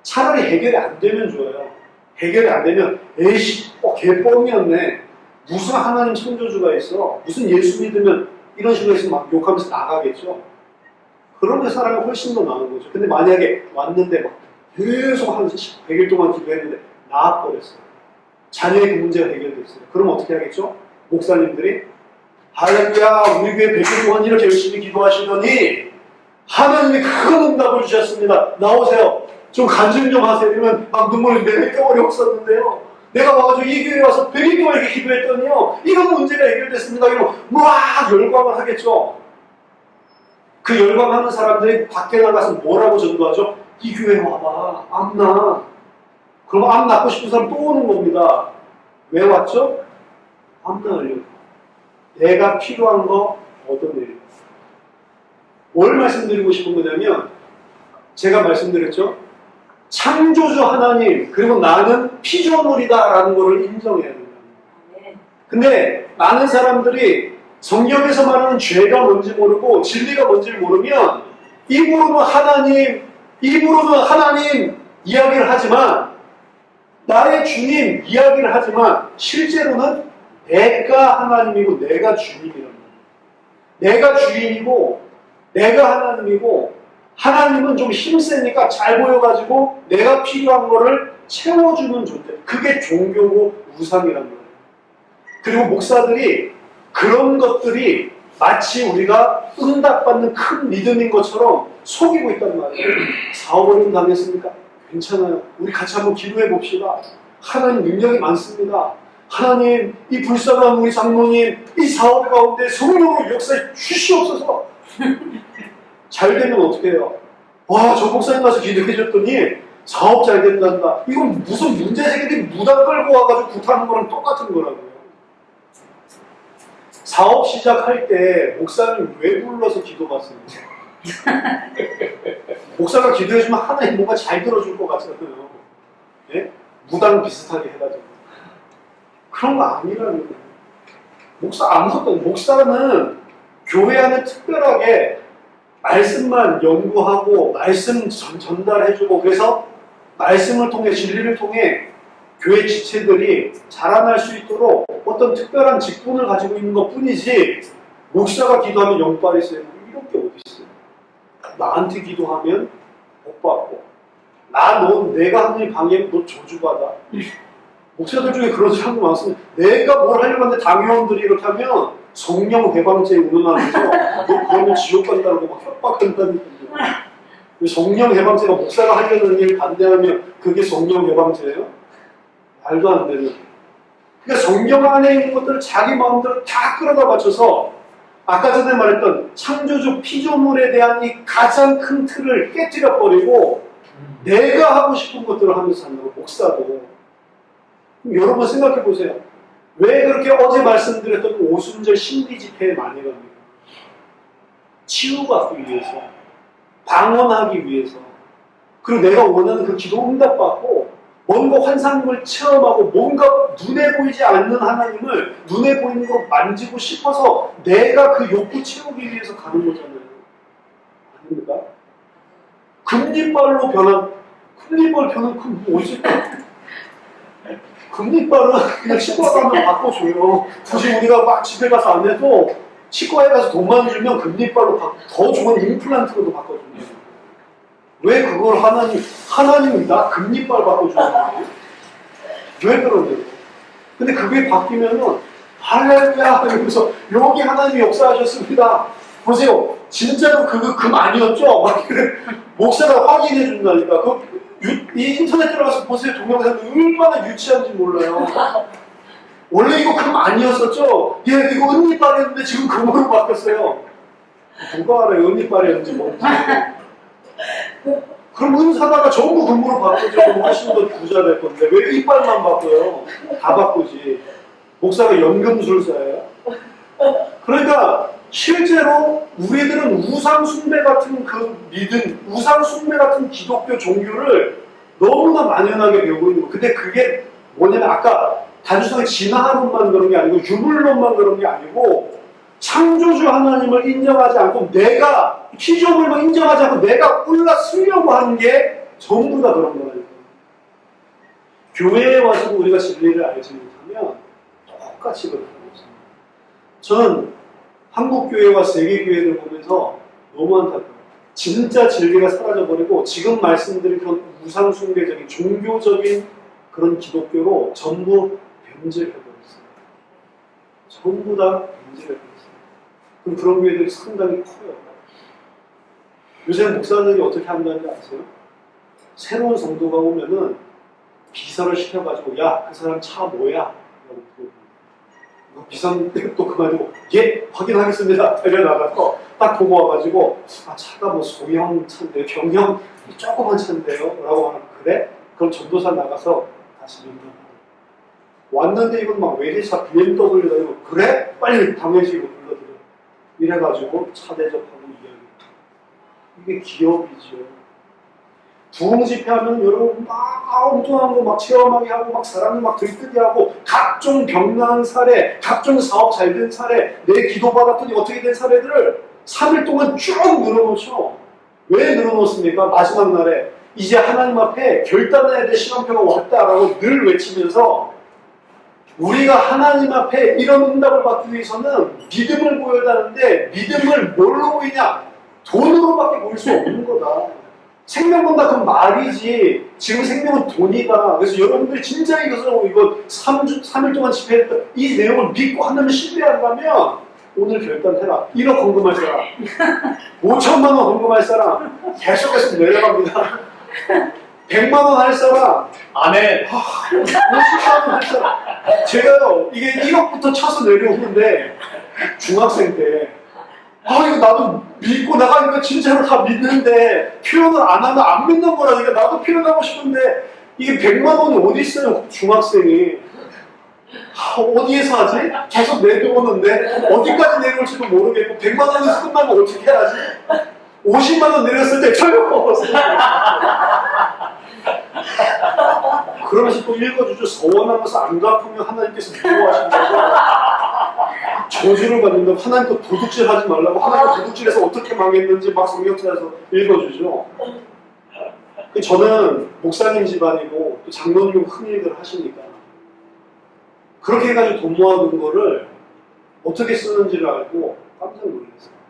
차라리 해결이 안 되면 좋아요. 해결이 안 되면 에이씨 개뻥이었네. 무슨 하나님 창조주가 있어. 무슨 예수 믿으면 이런 식으로 해서 막 욕하면서 나가겠죠. 그런 사람이 훨씬 더 나은 거죠. 근데 만약에 왔는데 막 계속 한 100일 동안 기도했는데 나아버렸어요. 자녀의 그 문제가 해결됐어요. 그럼 어떻게 하겠죠? 목사님들이 할렐루야 우리 교회 100일 동안 이렇게 열심히 기도하시더니 하나님이 큰 응답을 주셨습니다. 나오세요. 좀 간증 좀 하세요. 이러면 막 눈물이 내려껴버리 없었는데요. 내가 와가지고 이 교회에 와서 100일 동안 이렇게 기도했더니요. 이런 문제가 해결됐습니다. 이러면 막 열광을 하겠죠. 그 열광하는 사람들이 밖에 나가서 뭐라고 전도하죠? 이 교회 와봐. 암나. 그럼 암 낳고 싶은 사람 또 오는 겁니다. 왜 왔죠? 암 낳으려고. 내가 필요한 거 얻어내려고. 뭘 말씀드리고 싶은 거냐면 제가 말씀드렸죠? 창조주 하나님 그리고 나는 피조물이다라는 것을 인정해야 된다. 근데 많은 사람들이 성경에서 말하는 죄가 뭔지 모르고 진리가 뭔지 모르면 입으로는 하나님 이야기를 하지만 나의 주님 이야기를 하지만 실제로는 내가 하나님이고 내가 주님이란 말이에요. 내가 주인이고 내가 하나님이고 하나님은 좀 힘세니까 잘 보여가지고 내가 필요한 거를 채워주는 존재. 그게 종교고 우상이란 말이에요. 그리고 목사들이 그런 것들이 마치 우리가 응답받는 큰 믿음인 것처럼 속이고 있단 말이에요. 사업 어려움 당했습니까? 괜찮아요. 우리 같이 한번 기도해 봅시다. 하나님 능력이 많습니다. 하나님 이 불쌍한 우리 장로님 이 사업 가운데 성령으로 역사해 주시옵소서. 잘 되면 어떻게 해요? 저 목사님 가서 기도해 줬더니 사업 잘 된단다. 이건 무슨 문제 생기더니 무당 끌고 와가지고 구타하는 거랑 똑같은 거라고요. 사업 시작할 때 목사님 왜 불러서 기도 받습니까? 목사가 기도해주면 하나님 뭔가 잘 들어줄 것 같잖아요. 예? 무당 비슷하게 해가지고. 그런 거 아니라는 거예요. 목사는 교회 안에 특별하게 말씀만 연구하고 말씀 전달해주고 그래서 말씀을 통해 진리를 통해 교회 지체들이 자라날 수 있도록 어떤 특별한 직분을 가지고 있는 것 뿐이지 목사가 기도하면 영빨이 세고 이런 게 어디 있어요? 나한테 기도하면 복 받고 내가 하느님 방해하면 너 저주받아. 목사들 중에 그런 사람도 많습니다. 내가 뭘 하려고 하는데 당회원들이 이렇게 하면 성령 해방죄에 운운하면서 너 그러면 지옥 간다고 막 협박한다는 거예요. 성령 해방죄가 목사가 하려는 일 반대하면 그게 성령 해방죄예요? 말도 안 되는. 그러니까 성경 안에 있는 것들을 자기 마음대로 다 끌어다 맞춰서 아까 전에 말했던 창조주 피조물에 대한 이 가장 큰 틀을 깨뜨려 버리고 내가 하고 싶은 것들을 하면서 산다고 목사도. 여러분 생각해 보세요. 왜 그렇게 어제 말씀드렸던 오순절 신비 집회에 많이 갑니까? 치유받기 위해서, 방언하기 위해서, 그리고 내가 원하는 그 기도 응답받고 뭔가 환상을 체험하고 뭔가 눈에 보이지 않는 하나님을 눈에 보이는 걸 만지고 싶어서 내가 그 욕구 채우기 위해서 가는 거잖아요. 아닙니까? 금리빨 변한 그 뭐지? 금리빨은 그냥 치과 가면 바꿔줘요. 굳이 우리가 막 집에 가서 안 해도 치과에 가서 돈만 주면 금리빨로 더 좋은 임플란트로도 바꿔줍니다. 왜 그걸 하나님이 나 금리빨 바꿔주는 거예요? 왜 그러냐고. 근데 그게 바뀌면은 할렐루야 이러면서 여기 하나님이 역사하셨습니다. 보세요. 진짜로 그거 금 아니었죠? 막 그래. 목사가 확인해 준다니까. 이 인터넷 들어가서 보세요. 동영상 얼마나 유치한지 몰라요. 원래 이거 금 아니었었죠? 예, 이거 은니빨이었는데 지금 금으로 바뀌었어요. 누가 알아요? 은니빨이었는지 뭔지. 그럼 은사다가 전부 금으로 바꾸죠. 훨씬 더 부자 될 건데 왜 이빨만 바꿔요? 다 바꾸지. 목사가 연금술사예요? 그러니까 실제로 우리들은 우상 숭배 같은 그 믿음, 우상 숭배 같은 기독교 종교를 너무나 만연하게 배우고 있는 거예요. 근데 그게 뭐냐면 아까 단순하게 진화론만 그런 게 아니고 유물론만 그런 게 아니고 창조주 하나님을 인정하지 않고 내가 피조물만 인정하지 않고 내가 올라서려고 하는 게 전부 다 그런 거라니까. 교회에 와서도 우리가 진리를 알지 못하면 똑같이 그렇게 하고 있습니다. 저는 한국교회와 세계교회를 보면서 너무 안타까워요. 진짜 진리가 사라져버리고 지금 말씀드린 그런 우상숭배적인 종교적인 그런 기독교로 전부 변질해버렸어요. 전부 다 변질해버렸어요. 그럼 그런 교회들이 상당히 커요. 요새 목사들이 어떻게 한다는지 아세요? 새로운 성도가 오면은 비서를 시켜가지고 야, 그 사람 차 뭐야? 라고 물어봅니다. 비서는 또 그만이고 예, 확인하겠습니다. 달려나가서 딱 보고 와가지고 아, 차가 뭐 소형 차인데 경형 조그만 차인데요? 라고 하면 그래? 그럼 전도사 나가서 다시 면담하고 왔는데 이건 막 외제차 BMW 다니고 그래? 빨리 당연식으로 불러드려. 이래가지고 차 대접하고 이야기. 이게 기업이죠. 부흥 집회하면 여러분 막 엉뚱한 거 막 체험하게 하고 막 사람들 막 들뜨게 하고 각종 병난 사례, 각종 사업 잘 된 사례, 내 기도 받았더니 어떻게 된 사례들을 3일 동안 쭉 늘어놓죠. 왜 늘어놓습니까? 마지막 날에 이제 하나님 앞에 결단해야 될 시간표가 왔다라고 늘 외치면서 우리가 하나님 앞에 이런 응답을 받기 위해서는 믿음을 보여야 하는데 믿음을 뭘로 보이냐? 돈으로밖에 보일 수 없는 거다. 생명은 다 그건 말이지. 지금 생명은 돈이다. 그래서 여러분들이 진짜 이거 3일 동안 집회했던 이 내용을 믿고 하나님을 신뢰한다면 오늘 결단해라. 1억 헌금할 사람, 5천만 원 헌금할 사람 계속해서 내려갑니다. 100만 원 할 사람, 아멘. 50만 원 할 사람. 제가요 이게 1억부터 쳐서 내려오는데 중학생 때 이거 나도 믿고 나가니까 진짜로 다 믿는데 표현을 안 하면 안 믿는 거라니까 나도 표현하고 싶은데 이게 100만 원이 어디 있어요 중학생이. 어디에서 하지? 계속 내려오는데 어디까지 내려올지도 모르겠고 100만 원에서 끝나면 어떻게 하지? 50만 원 내렸을 때 철벽 먹었어요. 그러면서 또 읽어주죠. 서원하면서 안 갚으면 하나님께서 미워하신다고, 저주를 받는다고, 하나님 또 도둑질 하지 말라고, 하나님 도둑질해서 어떻게 망했는지 막 성경책에서 읽어주죠. 저는 목사님 집안이고 또 장로님 큰 일들 하시니까 그렇게 해가지고 돈 모아둔 거를 어떻게 쓰는지를 알고 깜짝 놀랐어요.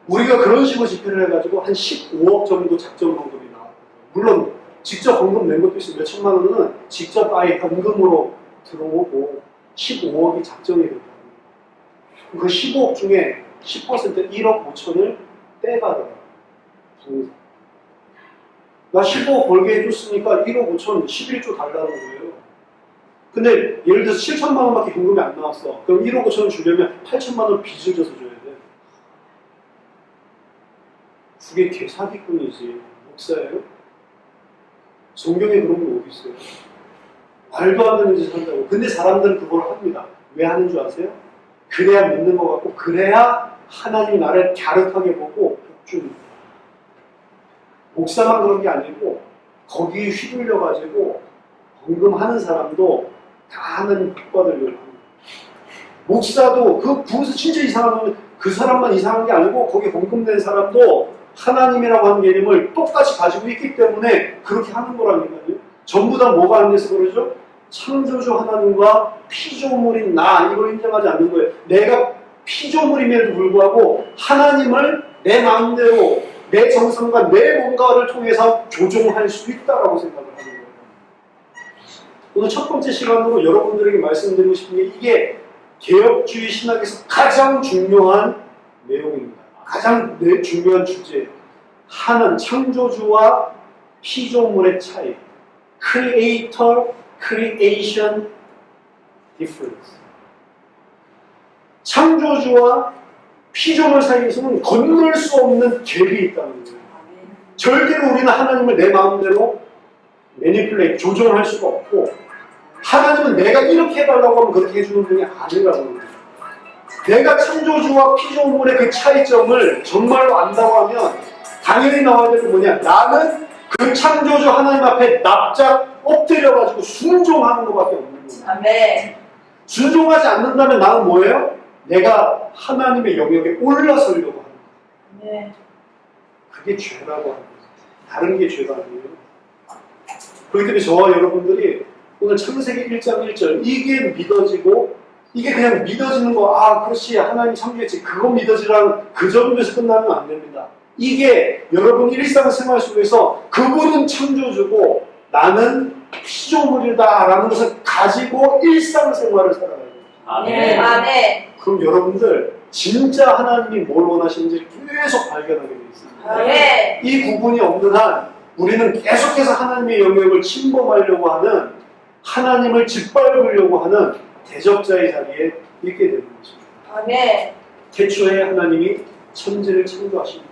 우리가 그런 식으로 집회를 해가지고 한 15억 정도 작정 헌금이 나왔거든요. 물론 직접 헌금 낸 것도 있어요. 몇 천만 원은 직접 아예 현금으로 들어오고 15억이 작정이 됐다는 거예요. 그 15억 중에 10% 1억 5천을 떼가더라고요. 나 15억 벌게 해줬으니까 1억 5천 11조 달라는 거예요. 근데 예를 들어서 7천만 원밖에 현금이 안 나왔어. 그럼 1억 5천을 주려면 8천만 원 빚을 져서 줘야 돼. 그게 개사기꾼이지. 목사예요? 성경에 그런 게 어디 있어요? 말도 안 되는 짓을 한다고. 근데 사람들은 그걸 합니다. 왜 하는 줄 아세요? 그래야 믿는 것 같고, 그래야 하나님이 나를 갸륵하게 보고 복 줍니다. 목사만 그런 게 아니고 거기에 휘둘려가지고 헌금하는 사람도 다 하나님 복 받으려고 합니다. 목사도 그 부에서 진짜 이상하면 그 사람만 이상한 게 아니고 거기 헌금된 사람도 하나님이라고 하는 개념을 똑같이 가지고 있기 때문에 그렇게 하는 거라니까요. 전부 다 뭐가 안 돼서 그러죠? 창조주 하나님과 피조물인 나, 이걸 인정하지 않는 거예요. 내가 피조물임에도 불구하고 하나님을 내 마음대로 내 정성과 내 뭔가를 통해서 조종할 수 있다라고 생각을 하는 거예요. 오늘 첫 번째 시간으로 여러분들에게 말씀드리고 싶은 게 이게 개혁주의 신학에서 가장 중요한 내용입니다. 가장 중요한 주제. 하나님, 창조주와 피조물의 차이. Creator, Creation Difference. 창조주와 피조물 사이에서는 건널 수 없는 갭이 있다는 거예요. 절대로 우리는 하나님을 내 마음대로 매니플레이트, 조정할 수가 없고, 하나님은 내가 이렇게 해달라고 하면 그렇게 해주는 분이 아니라는 거예요. 내가 창조주와 피조물의 그 차이점을 정말로 안다고 하면 당연히 나와야 될 게 뭐냐? 나는 그 창조주 하나님 앞에 납작 엎드려가지고 순종하는 것밖에 없는 거예요. 아멘. 순종하지 않는다면 나는 뭐예요? 내가 하나님의 영역에 올라서려고 하는 거예요. 네. 그게 죄라고 하는 거예요. 다른 게 죄가 아니에요. 그렇기 때문에 저와 여러분들이 오늘 창세기 1장 1절 이게 믿어지고 이게 그냥 믿어지는 거, 아 그렇지 하나님 창조했지, 그거 믿어지라는 그 정도에서 끝나면 안 됩니다. 이게 여러분 일상생활 속에서 그분은 창조주고 나는 피조물이다 라는 것을 가지고 일상생활을 살아가야 돼요. 아멘. 아멘. 그럼 여러분들 진짜 하나님이 뭘 원하시는지 계속 발견하게 되어 있습니다. 아멘. 이 구분이 없는 한 우리는 계속해서 하나님의 영역을 침범하려고 하는, 하나님을 짓밟으려고 하는 대적자의 자리에 있게 되는 것입니다. 아멘. 태초에 하나님이 천지를 창조하십니다.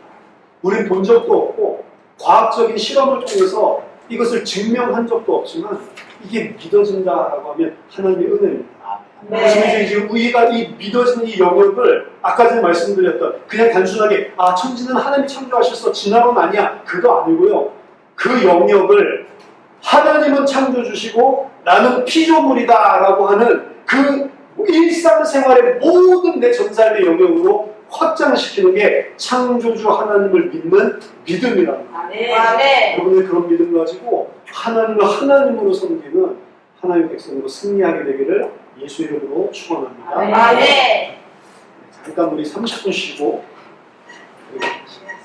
우린 본 적도 없고 과학적인 실험을 통해서 이것을 증명한 적도 없지만 이게 믿어진다라고 하면 하나님의 은혜입니다. 그래서 이제 우리가 이 믿어지는 이 영역을 아까 전에 말씀드렸던 그냥 단순하게 아 천지는 하나님이 창조하셔서 진화론 아니야, 그거 아니고요. 그 영역을 하나님은 창조주시고 나는 피조물이다 라고 하는 그 일상생활의 모든 내 전삶의 영역으로 확장시키는 게 창조주 하나님을 믿는 믿음이라는 거예요. 아멘. 여러분의 그런 믿음 가지고 하나님을 하나님으로 섬기는 하나님의 백성으로 승리하게 되기를 예수 이름으로 축원합니다. 아멘. 잠깐 우리 30분 쉬고